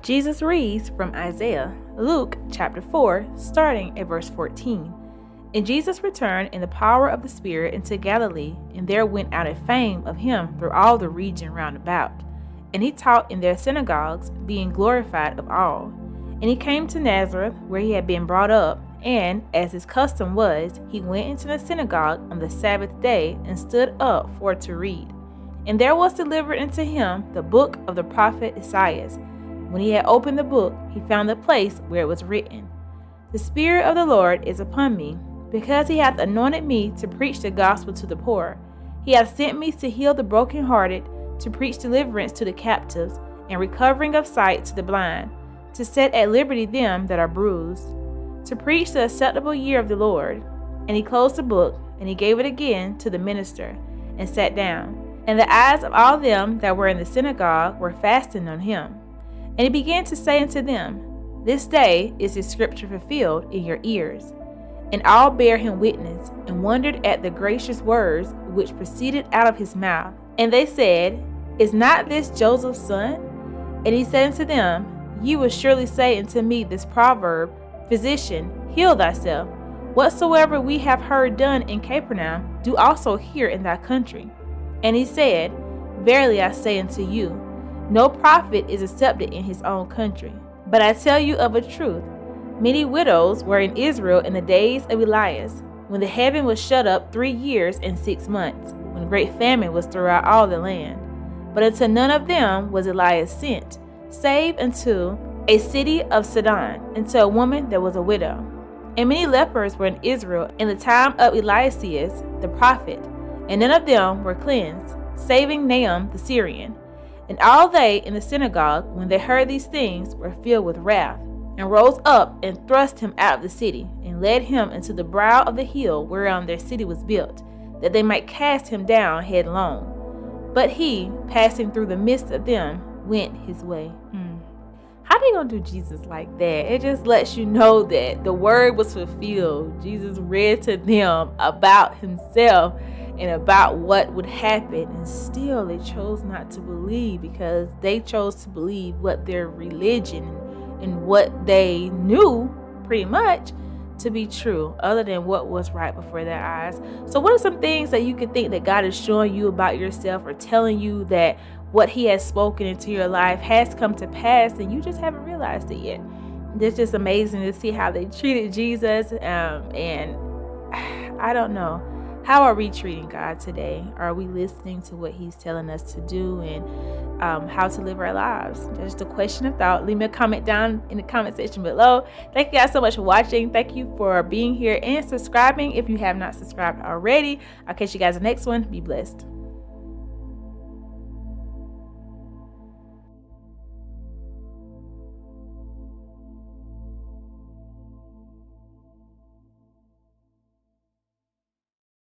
Jesus reads from Isaiah, Luke chapter 4, starting at verse 14. And Jesus returned in the power of the Spirit into Galilee, and there went out a fame of him through all the region round about. And he taught in their synagogues, being glorified of all. And he came to Nazareth, where he had been brought up, and, as his custom was, he went into the synagogue on the Sabbath day, and stood up for to read. And there was delivered unto him the book of the prophet Isaiah. When he had opened the book, he found the place where it was written, The Spirit of the Lord is upon me, because he hath anointed me to preach the gospel to the poor. He hath sent me to heal the brokenhearted, to preach deliverance to the captives, and recovering of sight to the blind, to set at liberty them that are bruised, to preach the acceptable year of the Lord. And he closed the book, and he gave it again to the minister, and sat down. And the eyes of all them that were in the synagogue were fastened on him. And he began to say unto them, This day is this scripture fulfilled in your ears. And all bare him witness, and wondered at the gracious words which proceeded out of his mouth. And they said, Is not this Joseph's son? And he said unto them, Ye will surely say unto me this proverb, Physician, heal thyself. Whatsoever we have heard done in Capernaum, do also here in thy country. And he said, Verily I say unto you, no prophet is accepted in his own country. But I tell you of a truth, many widows were in Israel in the days of Elias, when the heaven was shut up 3 years and 6 months, when great famine was throughout all the land. But unto none of them was Elias sent, save unto a city of Sidon, unto a woman that was a widow. And many lepers were in Israel in the time of Eliseus the prophet, and none of them were cleansed, saving Naaman the Syrian. And all they in the synagogue, when they heard these things, were filled with wrath, and rose up and thrust him out of the city, and led him into the brow of the hill whereon their city was built, that they might cast him down headlong. But he, passing through the midst of them, went his way. How they gonna do Jesus like that? It just lets you know that the word was fulfilled. Jesus read to them about himself and about what would happen, and still they chose not to believe, because they chose to believe what their religion and what they knew pretty much to be true, other than what was right before their eyes. So what are some things that you could think that God is showing you about yourself, or telling you that what he has spoken into your life has come to pass and you just haven't realized it yet? It's just amazing to see how they treated Jesus, and I don't know. How are we treating God today? Are we listening to what he's telling us to do, and how to live our lives? That's just a question of thought. Leave me a comment down in the comment section below. Thank you guys so much for watching. Thank you for being here and subscribing if you have not subscribed already. I'll catch you guys in the next one. Be blessed.